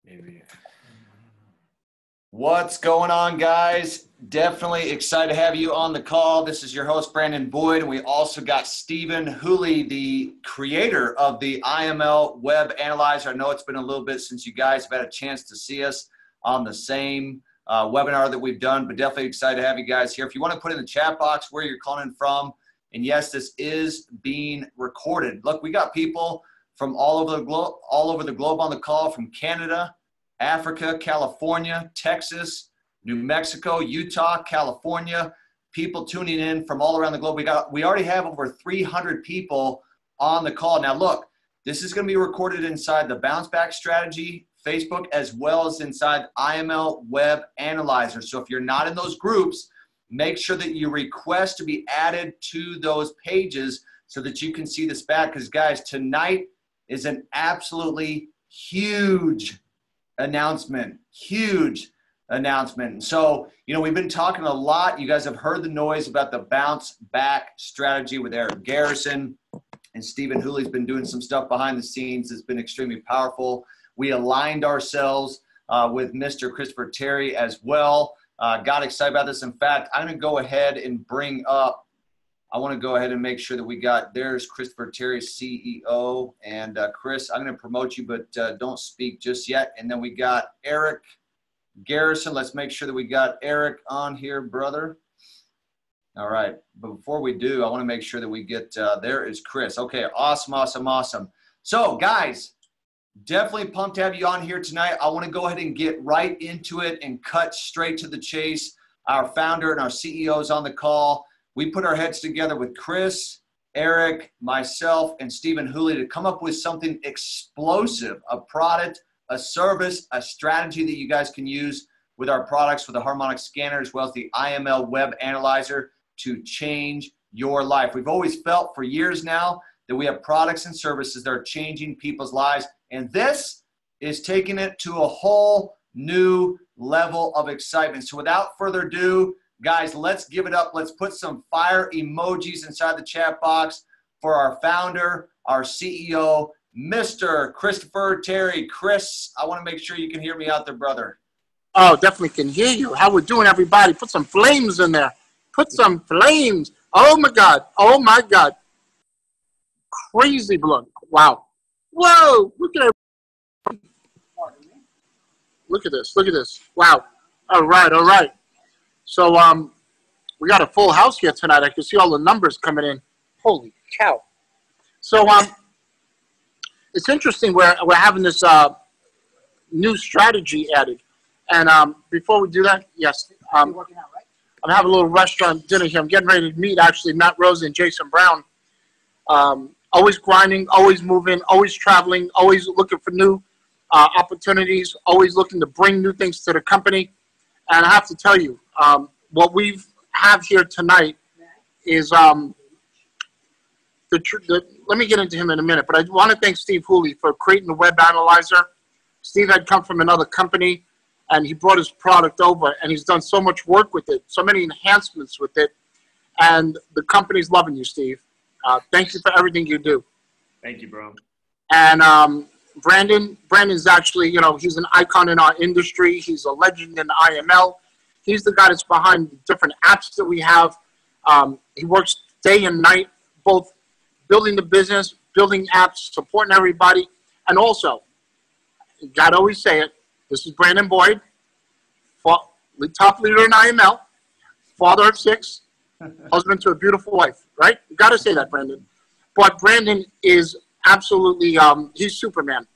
Maybe. What's going on, guys? Definitely excited to have you on the call. This is your host, Brandon Boyd, and we also got Stephen Hooley, the creator of the IML web analyzer. I know it's been a little bit since you guys have had a chance to see us on the same webinar that we've done, but definitely excited to have you guys here. If you want to put in the chat box where you're calling in from, and yes, this is being recorded. Look, we got people from all over the globe on the call, from Canada, Africa, California, Texas, New Mexico, Utah, California, people tuning in from all around the globe. We already have over 300 people on the call. Now look, this is going to be recorded inside the Bounce Back Strategy Facebook as well as inside IML Web Analyzer. So if you're not in those groups, make sure that you request to be added to those pages so that you can see this back. Because guys, tonight is an absolutely huge announcement. So, you know, we've been talking a lot. You guys have heard the noise about the bounce back strategy with Eric Garrison, and Stephen Hooley's been doing some stuff behind the scenes that's been extremely powerful. We aligned ourselves with Mr. Christopher Terry as well. Got excited about this. In fact, I'm going to go ahead and I want to go ahead and make sure that we got, there's Christopher Terry, CEO. And Chris, I'm going to promote you, but don't speak just yet. And then we got Eric Garrison. Let's make sure that we got Eric on here, brother. All right. But before we do, I want to make sure that we get, there is Chris. Okay. Awesome. So guys, definitely pumped to have you on here tonight. I want to go ahead and get right into it and cut straight to the chase. Our founder and our CEO is on the call. We put our heads together with Chris, Eric, myself, and Stephen Hooley to come up with something explosive, a product, a service, a strategy that you guys can use with our products, with the harmonic scanner, as well as the IML web analyzer to change your life. We've always felt for years now that we have products and services that are changing people's lives, and this is taking it to a whole new level of excitement. So without further ado, guys, let's give it up. Let's put some fire emojis inside the chat box for our founder, our CEO, Mr. Christopher Terry. Chris, I want to make sure you can hear me out there, brother. Oh, definitely can hear you. How we doing, everybody? Put some flames in there. Put some flames. Oh, my God. Oh, my God. Crazy blood. Wow. Whoa. Look at it. Look at this. Look at this. Wow. All right. So we got a full house here tonight. I can see all the numbers coming in. Holy cow. So it's interesting. We're having this new strategy added. And before we do that, yes. You're working out, right? I'm having a little restaurant dinner here. I'm getting ready to meet, actually, Matt Rose and Jason Brown. Always grinding, always moving, always traveling, always looking for new opportunities, always looking to bring new things to the company. And I have to tell you, what we have here tonight is let me get into him in a minute, but I want to thank Steve Hooley for creating the web analyzer. Steve had come from another company, and he brought his product over, and he's done so much work with it, so many enhancements with it, and the company's loving you, Steve. Thank you for everything you do. Thank you, bro. And Brandon's actually, you know, he's an icon in our industry. He's a legend in IML. He's the guy that's behind the different apps that we have. He works day and night, both building the business, building apps, supporting everybody. And also, you got to always say it, this is Brandon Boyd, top leader in IML, father of 6, husband to a beautiful wife, right? You got to say that, Brandon. But Brandon is absolutely, he's Superman.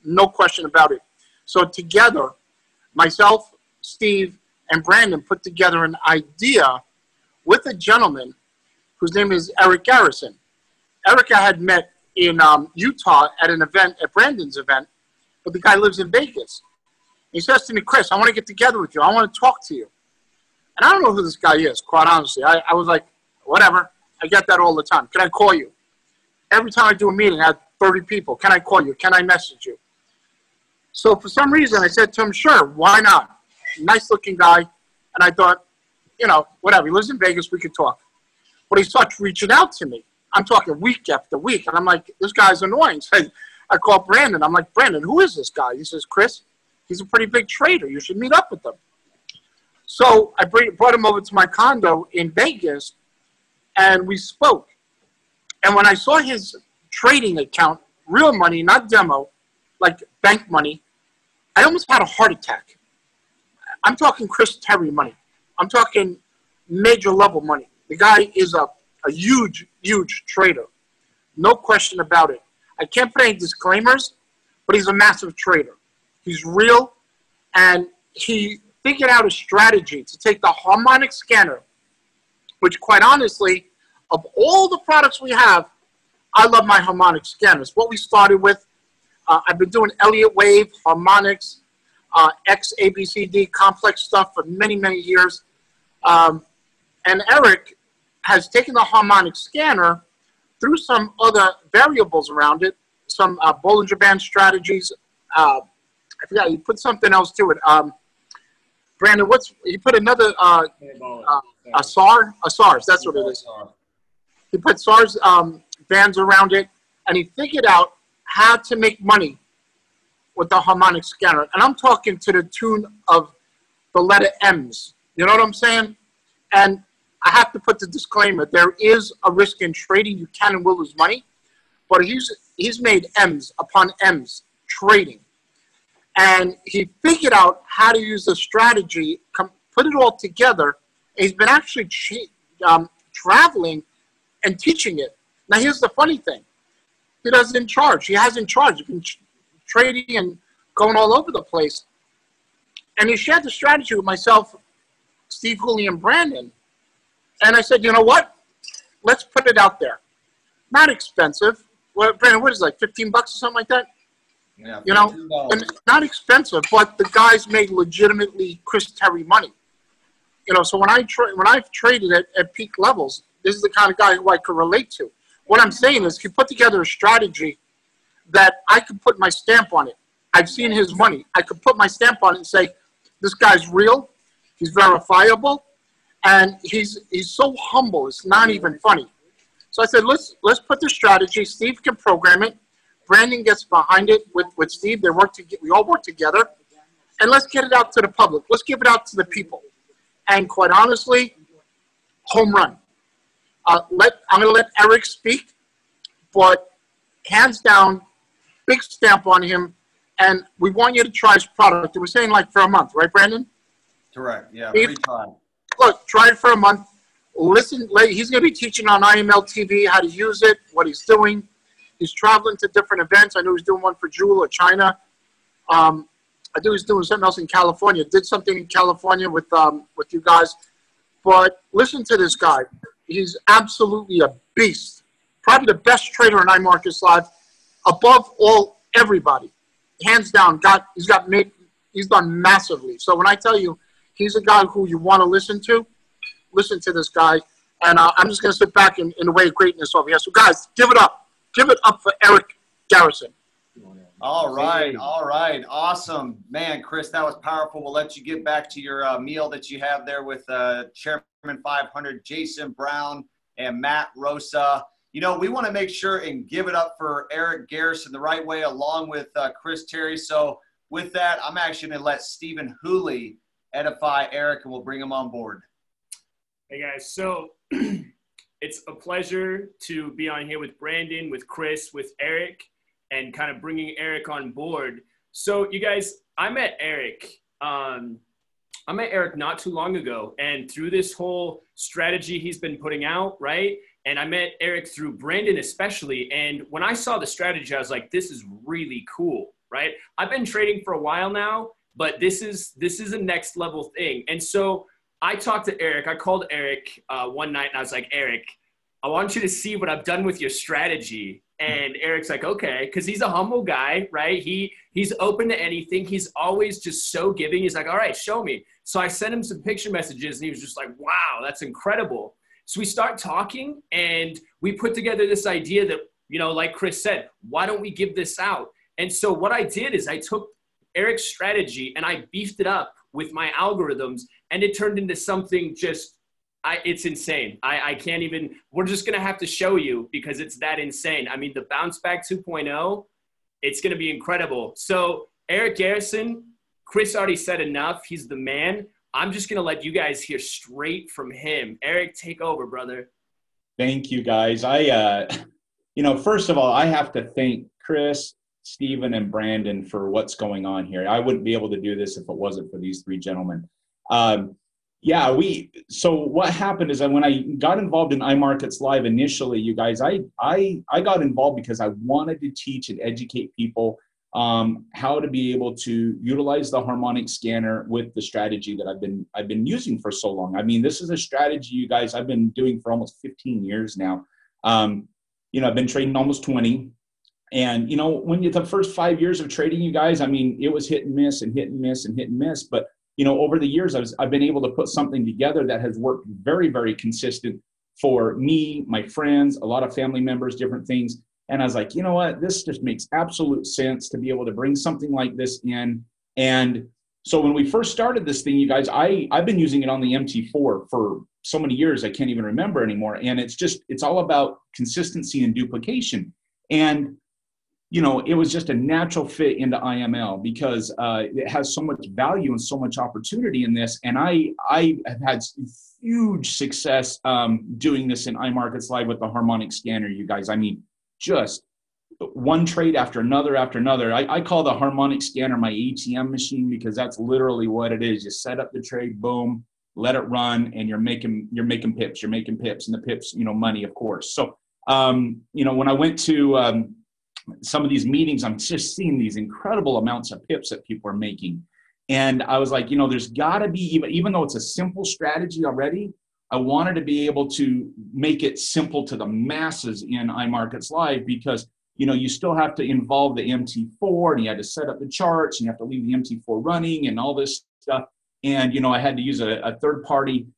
No question about it. So together, myself, Steve, and Brandon put together an idea with a gentleman whose name is Eric Garrison. Eric I had met in Utah at an event, at Brandon's event, but the guy lives in Vegas. He says to me, Chris, I want to get together with you. I want to talk to you. And I don't know who this guy is, quite honestly. I was like, whatever. I get that all the time. Can I call you? Every time I do a meeting, I have 30 people. Can I call you? Can I message you? So for some reason, I said to him, sure, why not? Nice looking guy. And I thought, you know, whatever. He lives in Vegas. We could talk. But he starts reaching out to me. I'm talking week after week. And I'm like, this guy's annoying. So I call Brandon. I'm like, Brandon, who is this guy? He says, Chris, He's a pretty big trader. You should meet up with him. So I brought him over to my condo in Vegas, and we spoke. And when I saw his trading account, real money, not demo, like bank money, I almost had a heart attack. I'm talking Chris Terry money. I'm talking major level money. The guy is a huge, huge trader. No question about it. I can't put any disclaimers, but he's a massive trader. He's real, and he figured out a strategy to take the harmonic scanner, which quite honestly, of all the products we have, I love my harmonic scanners. What we started with, I've been doing Elliott Wave, harmonics, X, ABCD, complex stuff for many, many years. And Eric has taken the harmonic scanner through some other variables around it, some Bollinger Band strategies. I forgot, he put something else to it. Brandon, he put another, a SARS, that's what it is. He put SARS bands around it, and he figured out how to make money with the harmonic scanner. And I'm talking to the tune of the letter M's. You know what I'm saying? And I have to put the disclaimer. There is a risk in trading. You can and will lose money. But he's made M's upon M's trading. And he figured out how to use the strategy, put it all together. And he's been actually traveling and teaching it. Now, here's the funny thing. He doesn't charge. He hasn't charged. He's been trading and going all over the place. And he shared the strategy with myself, Steve Hooley, and Brandon. And I said, you know what? Let's put it out there. Not expensive. Well, Brandon, what is it, like 15 bucks or something like that? Yeah, you know, and not expensive, but the guys made legitimately Chris Terry money. You know, so when I've traded at peak levels, this is the kind of guy who I could relate to. What I'm saying is he put together a strategy that I could put my stamp on it. I've seen his money. I could put my stamp on it and say, this guy's real, he's verifiable, and he's so humble, it's not even funny. So I said, let's put the strategy. Steve can program it. Brandon gets behind it with Steve. We all work together. And let's get it out to the public. Let's give it out to the people. And quite honestly, home run. I'm going to let Eric speak, but hands down, big stamp on him. And we want you to try his product. We're saying like for a month, right, Brandon? Correct. Yeah, Steve, free trial. Look, try it for a month. Listen, he's going to be teaching on IML TV how to use it, what he's doing. He's traveling to different events. I know he's doing one for Jewel or China. I think he's doing something else in California. Did something in California with you guys. But listen to this guy. He's absolutely a beast. Probably the best trader in iMarkets Live, above everybody. Hands down, he's done massively. So when I tell you he's a guy who you want to listen to this guy. And I'm just going to sit back in the way of greatness over here. So guys, give it up. Give it up for Eric Garrison. All right. Awesome. Man, Chris, that was powerful. We'll let you get back to your meal that you have there with Chairman 500, Jason Brown and Matt Rosa. You know, we want to make sure and give it up for Eric Garrison the right way, along with Chris Terry. So with that, I'm actually going to let Stephen Hooley edify Eric, and we'll bring him on board. Hey, guys. So it's a pleasure to be on here with Brandon, with Chris, with Eric, and kind of bringing Eric on board. So you guys, I met Eric not too long ago, and through this whole strategy he's been putting out, right? And I met Eric through Brandon especially. And when I saw the strategy, I was like, this is really cool, right? I've been trading for a while now, but this is a next level thing. And so I talked to Eric. I called Eric one night, and I was like, Eric, I want you to see what I've done with your strategy. And Eric's like, okay, because he's a humble guy, right? He's open to anything. He's always just so giving. He's like, all right, show me. So I sent him some picture messages, and he was just like, wow, that's incredible. So we start talking, and we put together this idea that, you know, like Chris said, why don't we give this out? And so what I did is I took Eric's strategy and I beefed it up with my algorithms, and it turned into something it's insane. I can't even, we're just going to have to show you because it's that insane. I mean, the bounce back 2.0, it's going to be incredible. So Eric Garrison, Chris already said enough. He's the man. I'm just going to let you guys hear straight from him. Eric, take over, brother. Thank you, guys. First of all, I have to thank Chris, Stephen, and Brandon for what's going on here. I wouldn't be able to do this if it wasn't for these three gentlemen. So what happened is that when I got involved in iMarkets Live initially, you guys, I got involved because I wanted to teach and educate people how to be able to utilize the harmonic scanner with the strategy that I've been using for so long. I mean, this is a strategy, you guys, I've been doing for almost 15 years now. I've been trading almost 20. And, when the first 5 years of trading, you guys, I mean, it was hit and miss and hit and miss and hit and miss. But, over the years, I've been able to put something together that has worked very, very consistent for me, my friends, a lot of family members, different things. And I was like, you know what, this just makes absolute sense to be able to bring something like this in. And so when we first started this thing, you guys, I've been using it on the MT4 for so many years, I can't even remember anymore. And it's all about consistency and duplication. And, it was just a natural fit into IML because it has so much value and so much opportunity in this. And I have had huge success doing this in iMarkets Live with the harmonic scanner, you guys. I mean, just one trade after another after another. I call the harmonic scanner my ATM machine because that's literally what it is. You set up the trade, boom, let it run, and you're making pips. You're making pips, and the pips, money, of course. So, when I went to some of these meetings, I'm just seeing these incredible amounts of pips that people are making. And I was like, there's got to be, even though it's a simple strategy already, I wanted to be able to make it simple to the masses in iMarkets Live because, you still have to involve the MT4 and you had to set up the charts and you have to leave the MT4 running and all this stuff. And, I had to use a third-party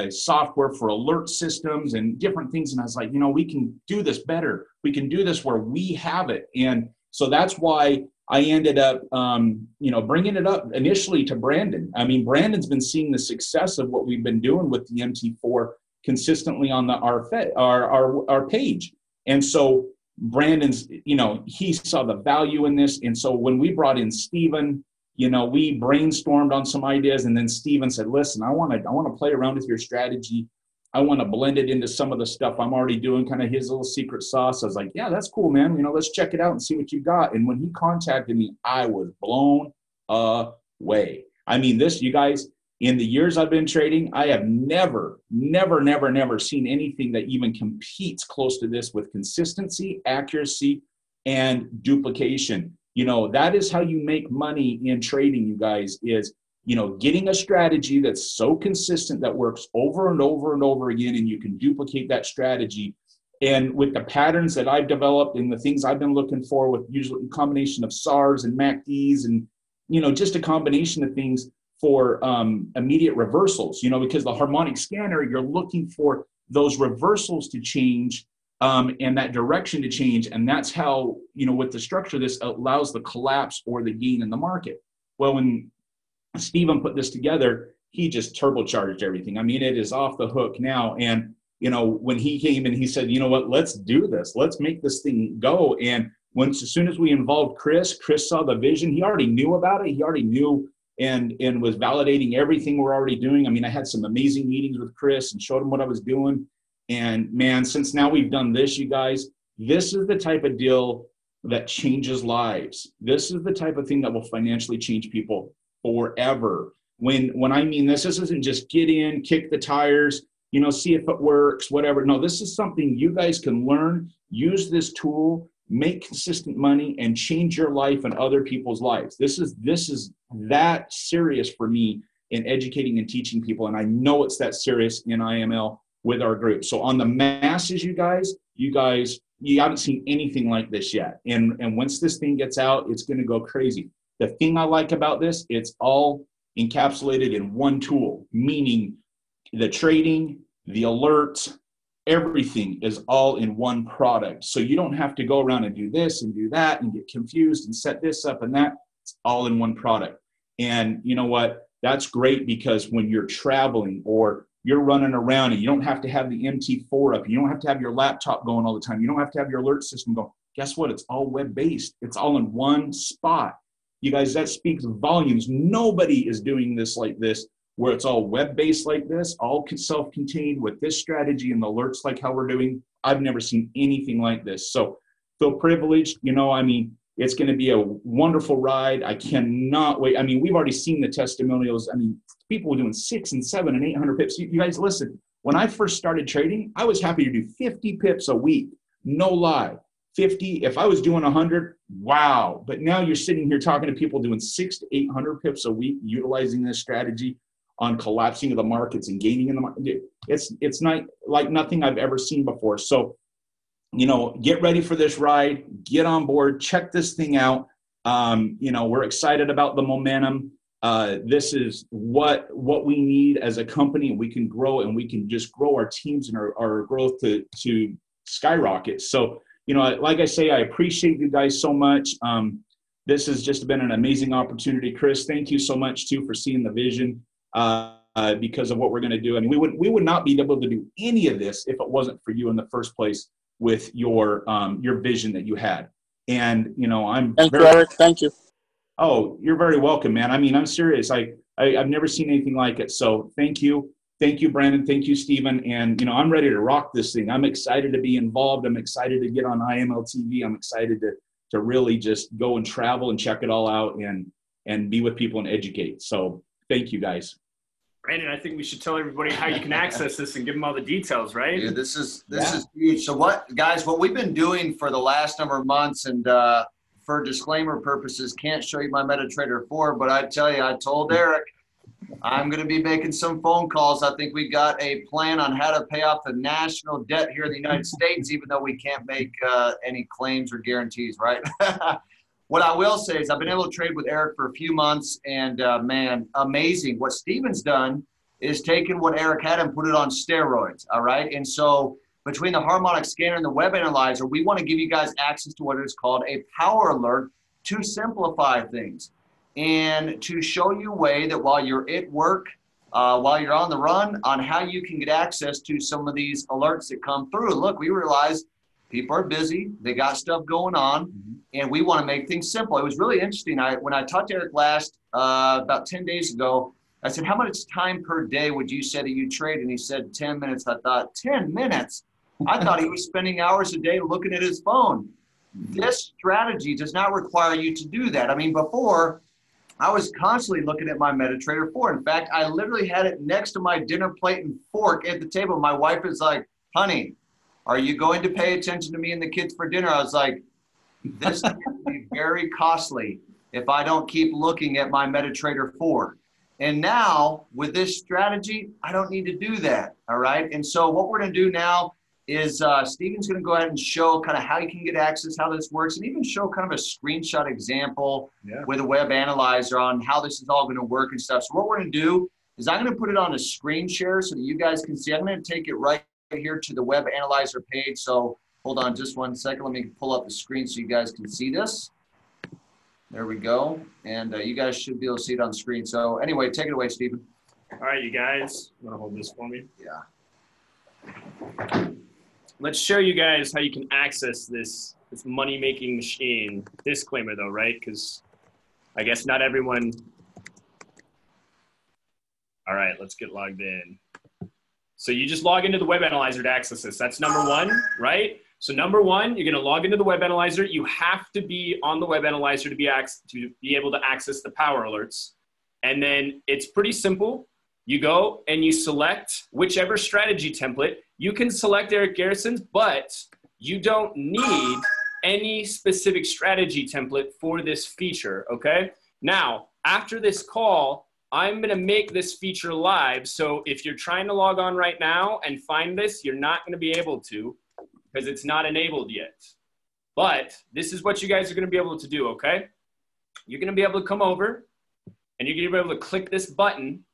software for alert systems and different things. And I was like, we can do this better. We can do this where we have it. And so that's why I ended up, bringing it up initially to Brandon. I mean, Brandon's been seeing the success of what we've been doing with the MT4 consistently on our page. And so Brandon's, he saw the value in this. And so when we brought in Stephen, we brainstormed on some ideas, and then Stephen said, listen, I want to play around with your strategy. I want to blend it into some of the stuff I'm already doing, kind of his little secret sauce. I was like, yeah, that's cool, man. Let's check it out and see what you got. And when he contacted me, I was blown away. I mean, you guys, in the years I've been trading, I have never seen anything that even competes close to this with consistency, accuracy, and duplication. That is how you make money in trading, you guys, is, getting a strategy that's so consistent that works over and over and over again, and you can duplicate that strategy. And with the patterns that I've developed and the things I've been looking for with usually a combination of SARs and MACDs and, just a combination of things for immediate reversals, because the harmonic scanner, you're looking for those reversals to change and that direction to change. And that's how, with the structure, this allows the collapse or the gain in the market. Well, when Stephen put this together, he just turbocharged everything. I mean, it is off the hook now. And, when he came and he said, you know what, let's do this. Let's make this thing go. And as soon as we involved Chris saw the vision. He already knew about it. He already knew and was validating everything we're already doing. I mean, I had some amazing meetings with Chris and showed him what I was doing. And man, since now we've done this, you guys, this is the type of deal that changes lives. This is the type of thing that will financially change people forever. When I mean this isn't just get in, kick the tires, see if it works, whatever. No, this is something you guys can learn, use this tool, make consistent money, and change your life and other people's lives. This is that serious for me in educating and teaching people. And I know it's that serious in IML with our group. So on the masses, you guys, you haven't seen anything like this yet. And once this thing gets out, it's going to go crazy. The thing I like about this, it's all encapsulated in one tool, meaning the trading, the alerts, everything is all in one product. So you don't have to go around and do this and do that and get confused and set this up and that. It's all in one product. And you know what? That's great because when you're traveling or you're running around and you don't have to have the MT4 up, you don't have to have your laptop going all the time, you don't have to have your alert system going. Guess what? It's all web-based. It's all in one spot. You guys, that speaks volumes. Nobody is doing this like this, where it's all web-based like this, all self-contained with this strategy and alerts like how we're doing. I've never seen anything like this. So feel privileged. You know, I mean, it's going to be a wonderful ride. I cannot wait. I mean, we've already seen the testimonials. I mean, people doing 6 and 7 and 800 pips. You guys, listen, when I first started trading, I was happy to do 50 pips a week. No lie. 50. If I was doing 100, wow. But now you're sitting here talking to people doing 6 to 800 pips a week, utilizing this strategy on collapsing of the markets and gaining in the market. It's not like nothing I've ever seen before. So, you know, get ready for this ride, get on board, check this thing out. You know, we're excited about the momentum. This is what we need as a company. We can grow, and we can just grow our teams and our growth to skyrocket. So, you know, like I say, I appreciate you guys so much. This has just been an amazing opportunity. Chris, thank you so much too for seeing the vision because of what we're going to do. I mean, we would not be able to do any of this if it wasn't for you in the first place with your vision that you had. And, you know, Thank you, Eric. Thank you. Oh, you're very welcome, man. I mean, I'm serious. I've never seen anything like it. So thank you. Thank you, Brandon. Thank you, Stephen. And, you know, I'm ready to rock this thing. I'm excited to be involved. I'm excited to get on IML TV. I'm excited to really just go and travel and check it all out and be with people and educate. So thank you, guys. Brandon, I think we should tell everybody how you can access this and give them all the details, right? Yeah, this is huge. So what we've been doing for the last number of months, and for disclaimer purposes, can't show you my MetaTrader 4, but I tell you, I told Eric, I'm going to be making some phone calls. I think we got a plan on how to pay off the national debt here in the United States, even though we can't make any claims or guarantees, right? What I will say is I've been able to trade with Eric for a few months, and man, amazing. What Steven's done is taken what Eric had and put it on steroids, all right? And so between the harmonic scanner and the web analyzer, we want to give you guys access to what is called a power alert to simplify things and to show you a way that while you're at work, while you're on the run, on how you can get access to some of these alerts that come through. Look, we realize people are busy, they got stuff going on, and we want to make things simple. It was really interesting. When I talked to Eric last, about 10 days ago, I said, how much time per day would you say that you trade? And he said 10 minutes. I thought, 10 minutes? I thought he was spending hours a day looking at his phone. This strategy does not require you to do that. I mean, before, I was constantly looking at my MetaTrader 4. In fact, I literally had it next to my dinner plate and fork at the table. My wife is like, honey, are you going to pay attention to me and the kids for dinner? I was like, this is going to be very costly if I don't keep looking at my MetaTrader 4. And now with this strategy, I don't need to do that, all right? And so what we're going to do now is Stephen's going to go ahead and show kind of how you can get access, how this works, and even show kind of a screenshot example with a web analyzer on how this is all going to work and stuff. So what we're going to do is I'm going to put it on a screen share so that you guys can see. I'm going to take it right here to the web analyzer page. So hold on just one second. Let me pull up the screen so you guys can see this. There we go. And you guys should be able to see it on screen. So anyway, take it away, Stephen. All right, you guys. You want to hold this for me? Yeah. Let's show you guys how you can access this money-making machine. Disclaimer, though, right? Because I guess not everyone. All right, let's get logged in. So you just log into the web analyzer to access this. That's number one, right? So number one, you're going to log into the web analyzer. You have to be on the web analyzer to be able to access the power alerts. And then it's pretty simple. You go and you select whichever strategy template. You can select Eric Garrison's, but you don't need any specific strategy template for this feature, okay? Now, after this call, I'm going to make this feature live. So if you're trying to log on right now and find this, you're not going to be able to because it's not enabled yet. But this is what you guys are going to be able to do, okay? You're going to be able to come over and you're going to be able to click this button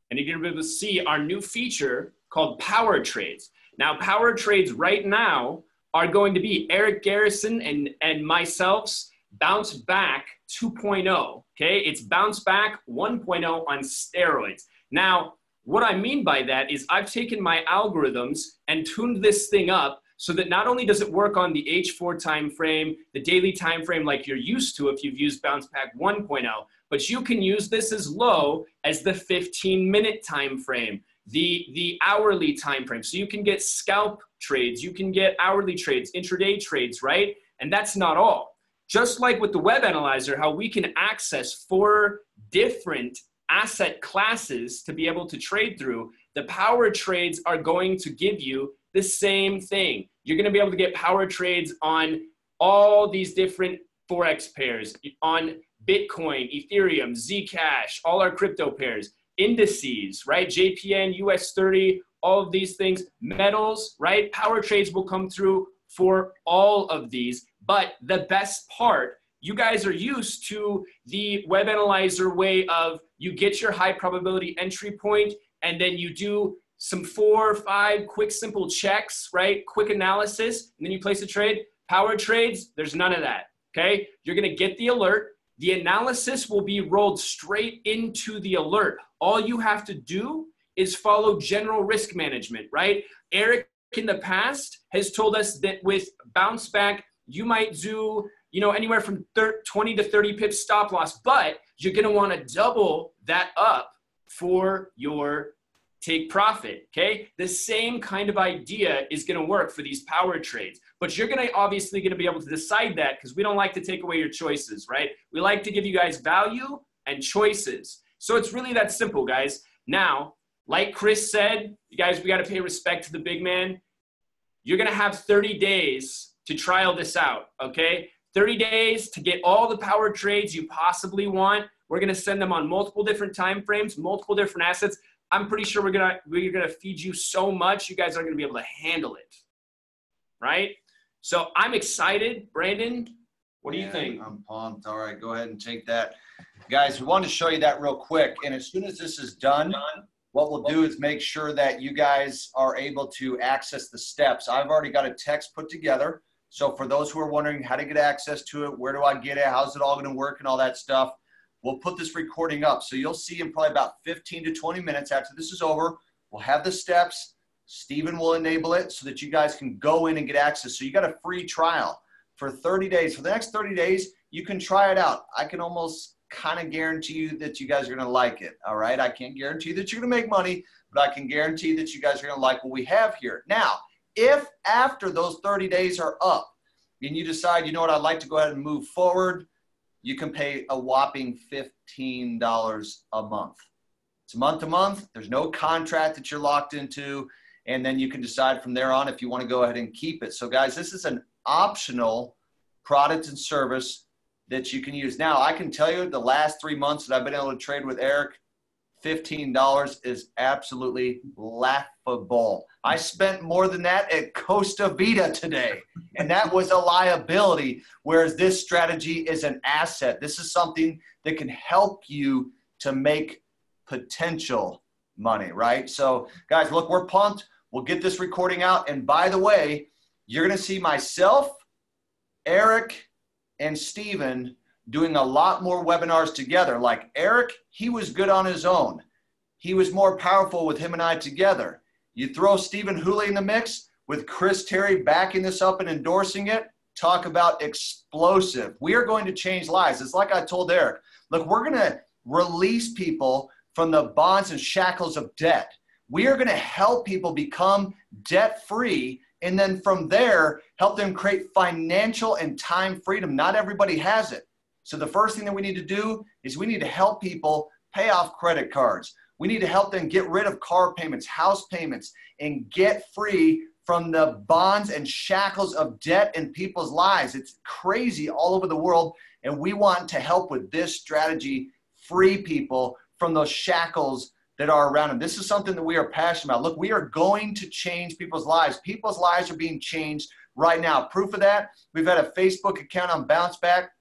and you're going to be able to see our new feature called Power Trades. Now, Power Trades right now are going to be Eric Garrison and myself's Bounce Back 2.0, okay? It's Bounce Back 1.0 on steroids. Now, what I mean by that is I've taken my algorithms and tuned this thing up so that not only does it work on the H4 time frame, the daily time frame like you're used to if you've used Bounce Back 1.0, but you can use this as low as the 15-minute time frame, the hourly time frame. So you can get scalp trades, you can get hourly trades, intraday trades, right? And that's not all. Just like with the web analyzer, how we can access 4 different asset classes to be able to trade through, the power trades are going to give you the same thing. You're going to be able to get power trades on all these different Forex pairs, on Bitcoin, Ethereum, Zcash, all our crypto pairs, indices, right? JPN, US 30, all of these things, metals, right? Power trades will come through for all of these. But the best part, you guys are used to the web analyzer way of you get your high probability entry point and then you do some 4 or 5 quick, simple checks, right? Quick analysis, and then you place a trade. Power trades, there's none of that, okay? You're gonna get the alert. The analysis will be rolled straight into the alert. All you have to do is follow general risk management, right? Eric in the past has told us that with Bounce Back, you might do, you know, anywhere from 20 to 30 pips stop loss, but you're gonna wanna double that up for your take profit, okay? The same kind of idea is gonna work for these power trades, but you're obviously gonna be able to decide that because we don't like to take away your choices, right? We like to give you guys value and choices. So it's really that simple, guys. Now, like Chris said, you guys, we gotta pay respect to the big man. You're gonna have 30 days to trial this out, okay? 30 days to get all the power trades you possibly want. We're gonna send them on multiple different time frames, multiple different assets. I'm pretty sure we're gonna feed you so much, you guys are gonna be able to handle it, right? So I'm excited. Brandon, what do you think? I'm pumped. All right, go ahead and take that. Guys, we wanted to show you that real quick. And as soon as this is done, what we'll do is make sure that you guys are able to access the steps. I've already got a text put together. So for those who are wondering how to get access to it, where do I get it, how's it all going to work and all that stuff, we'll put this recording up. So you'll see in probably about 15 to 20 minutes after this is over, we'll have the steps. Steven will enable it so that you guys can go in and get access. So you got a free trial for 30 days. For the next 30 days, you can try it out. I can almost kind of guarantee you that you guys are going to like it. All right. I can't guarantee that you're going to make money, but I can guarantee that you guys are going to like what we have here. Now, if after those 30 days are up and you decide, you know what, I'd like to go ahead and move forward, you can pay a whopping $15 a month. It's month to month. There's no contract that you're locked into. And then you can decide from there on if you want to go ahead and keep it. So guys, this is an optional product and service that you can use. Now, I can tell you the last 3 months that I've been able to trade with Eric, $15 is absolutely laughable. I spent more than that at Costa Vida today, and that was a liability, whereas this strategy is an asset. This is something that can help you to make potential money, right? So, guys, look, we're pumped. We'll get this recording out, and by the way, you're going to see myself, Eric, and Steven doing a lot more webinars together. Like Eric, he was good on his own. He was more powerful with him and I together. You throw Stephen Hooley in the mix with Chris Terry backing this up and endorsing it, talk about explosive. We are going to change lives. It's like I told Eric, look, we're going to release people from the bonds and shackles of debt. We are going to help people become debt-free, and then from there, help them create financial and time freedom. Not everybody has it. So the first thing that we need to do is we need to help people pay off credit cards. We need to help them get rid of car payments, house payments, and get free from the bonds and shackles of debt in people's lives. It's crazy all over the world, and we want to help with this strategy, free people from those shackles that are around them. This is something that we are passionate about. Look, we are going to change people's lives. People's lives are being changed right now. Proof of that, we've had a Facebook account on Bounce Back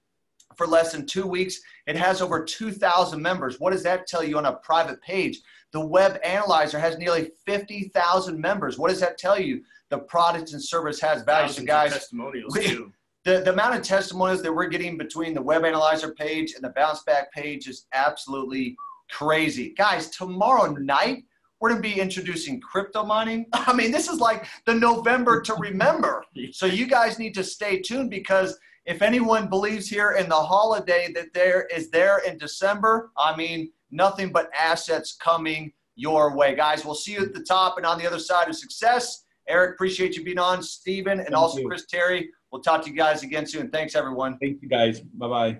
for less than 2 weeks. It has over 2,000 members. What does that tell you on a private page? The web analyzer has nearly 50,000 members. What does that tell you? The product and service has value. So guys, testimonials too. The amount of testimonials that we're getting between the web analyzer page and the Bounce Back page is absolutely crazy. Guys, tomorrow night, We're going to be introducing crypto mining. I mean, this is like the November to remember. So you guys need to stay tuned, because if anyone believes here in the holiday that there in December, I mean, nothing but assets coming your way. Guys, we'll see you at the top and on the other side of success. Eric, appreciate you being on. Steven, and also Chris Terry. We'll talk to you guys again soon. Thanks, everyone. Thank you, guys. Bye-bye.